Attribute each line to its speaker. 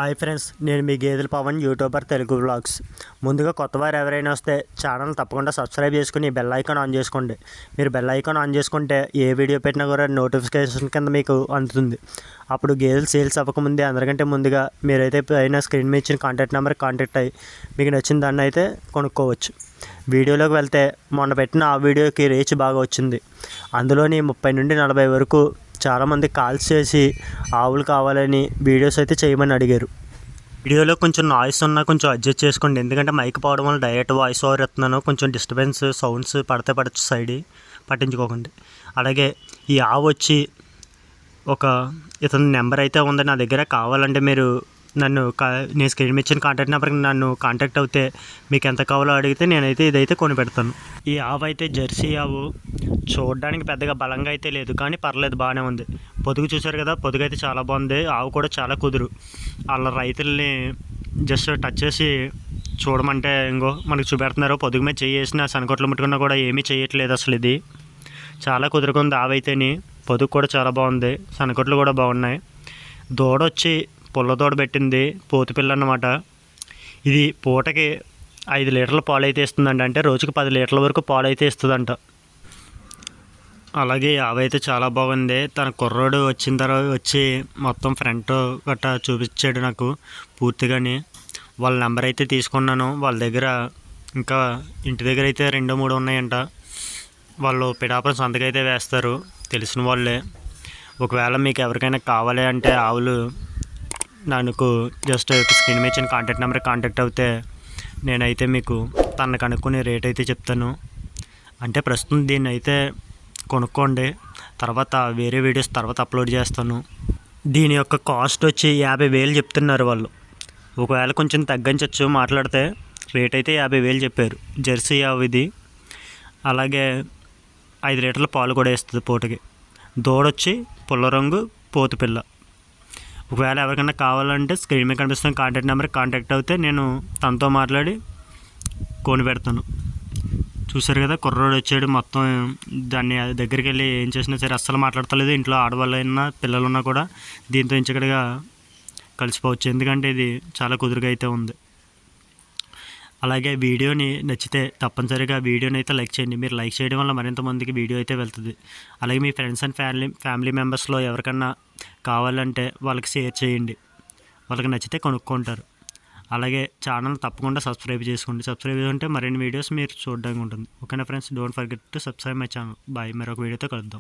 Speaker 1: Hi friends, నేను మీ గేదెల Pawan YouTuber Telugu vlogs. ముందుగా కొత్తవారు ఎవరైనా వస్తే ఛానల్ తప్పకుండా సబ్స్క్రైబ్ చేసుకుని బెల్ ఐకాన్ ఆన్ చేసుకోండి. మీరు బెల్ ఐకాన్ ఆన్ చేసుకుంటే ఏ వీడియో పెట్టినా కూడా నోటిఫికేషన్ కింద మీకు అందుతుంది. అప్పుడు గేదెలు సేల్స్ అవ్వకముందే అందరికంటే ముందుగా మీరైతే పైన స్క్రీన్ మీద ఇచ్చిన కాంటాక్ట్ నెంబర్ కాంటాక్ట్ అయ్యి మీకు నచ్చిన దాన్ని అయితే కొనుక్కోవచ్చు. వీడియోలోకి వెళ్తే మొన్న పెట్టిన ఆ వీడియోకి రీచ్ బాగా వచ్చింది. అందులోని 30 నుండి 40 వరకు చాలామంది కాల్స్ చేసి ఆవులు కావాలని వీడియోస్ అయితే చేయమని అడిగారు. వీడియోలో కొంచెం నాయిస్ ఉన్నా కొంచెం అడ్జస్ట్ చేసుకోండి, ఎందుకంటే మైక్ పోవడం వల్ల డైరెక్ట్ వాయిస్ ఓవర్ ఇస్తున్నాను. కొంచెం డిస్టర్బెన్స్ సౌండ్స్ పడచ్చు, సైడ్ పట్టించుకోకండి. అలాగే ఈ ఆవు వచ్చి ఇతని నెంబర్ అయితే ఉంది నా దగ్గర. కావాలంటే మీరు నేను స్క్రీన్ మీద ఇచ్చిన కాంటాక్ట్ నెంబర్కి నన్ను కాంటాక్ట్ అవుతే మీకు ఎంత కావాలో అడిగితే నేనైతే ఇదైతే కొని పెడతాను. ఈ ఆవు అయితే జెర్సీ ఆవు. చూడడానికి పెద్దగా బలంగా అయితే లేదు, కానీ పర్లేదు, బాగానే ఉంది. పొదుగు చూశారు కదా, పొదుగు అయితే చాలా బాగుంది. ఆవు కూడా చాలా కుదురు. వాళ్ళ రైతుల్ని జస్ట్ టచ్ చేసి చూడమంటే ఇంకో మనకు చూపెడుతున్నారు. పొదుగు మీద చేసిన సనకొట్లు ముట్టుకున్నా కూడా ఏమీ చేయట్లేదు అసలు. ఇది చాలా కుదురుకుంది ఆవు అయితేని. పొదుగు కూడా చాలా బాగుంది, సనకొట్లు కూడా బాగున్నాయి. దూడ వచ్చి పుల్ల దూడ పెట్టింది, పోతుపిల్ల అన్నమాట. ఇది పూటకి 5 లీటర్ల పాలు అయితే ఇస్తుందంట, అంటే రోజుకి 10 లీటర్ల వరకు పాలు అయితే ఇస్తుందంట. అలాగే ఆవు అయితే చాలా బాగుంది. తన కుర్రోడు వచ్చిన తర్వాత వచ్చి మొత్తం ఫ్రంట్ గట్టా చూపించాడు నాకు పూర్తిగాని. వాళ్ళ నెంబర్ అయితే తీసుకున్నాను. వాళ్ళ దగ్గర ఇంకా ఇంటి దగ్గర అయితే 2-3 ఉన్నాయంట. వాళ్ళు పిఠాపురం సంతకైతే వేస్తారు, తెలిసిన వాళ్ళే. ఒకవేళ మీకు ఎవరికైనా కావాలి అంటే ఆవులు నాకు జస్ట్ స్క్రీన్ మీద ఇచ్చిన కాంటాక్ట్ నెంబర్ కాంటాక్ట్ అవుతే నేనైతే మీకు తనను కనుక్కొని రేట్ అయితే చెప్తాను. అంటే ప్రస్తుతం దీన్ని అయితే కొనుక్కోండి, తర్వాత వేరే వీడియోస్ తర్వాత అప్లోడ్ చేస్తాను. దీని యొక్క కాస్ట్ వచ్చి 50,000 చెప్తున్నారు వాళ్ళు. ఒకవేళ కొంచెం తగ్గించవచ్చు మాట్లాడితే. రేట్ అయితే 50,000 చెప్పారు. జెర్సీ ఆవు ఇది. అలాగే 5 లీటర్ల పాలు కూడా ఇస్తుంది పూటకి. దూడొచ్చి పుల్ల రంగు పోతుపిల్ల. ఒకవేళ ఎవరికైనా కావాలంటే స్క్రీన్ మీద కనిపిస్తున్న కాంటాక్ట్ నెంబర్ కాంటాక్ట్ అవుతే నేను తనతో మాట్లాడి కొని పెడతాను. చూసారు కదా, కుర్రోడు వచ్చాడు. మొత్తం దాన్ని దగ్గరికి వెళ్ళి ఏం చేసినా సరే అస్సలు మాట్లాడతలేదు. ఇంట్లో ఆడవాళ్ళైనా పిల్లలున్నా కూడా దీంతో ఇంచకడగా కలిసిపోవచ్చు, ఎందుకంటే ఇది చాలా కుదురుగా అయితే ఉంది. అలాగే వీడియోని నచ్చితే తప్పనిసరిగా వీడియోని అయితే లైక్ చేయండి. మీరు లైక్ చేయడం వల్ల మరింత మందికి వీడియో అయితే వెళ్తుంది. అలాగే మీ ఫ్రెండ్స్ అండ్ ఫ్యామిలీ మెంబర్స్లో ఎవరికన్నా కావాలంటే వాళ్ళకి షేర్ చేయండి. వాళ్ళకి నచ్చితే కొనుక్కుంటారు. అలాగే ఛానల్ తప్పకుండా సబ్స్క్రైబ్ చేసుకోండి. సబ్స్క్రైబ్ చేసుకుంటే మరిన్ని వీడియోస్ మీరు చూడడానికి ఉంటుంది. ఓకేనా friends, don't forget to subscribe my channel. Bye, మరొక వీడియోతో కలుద్దాం.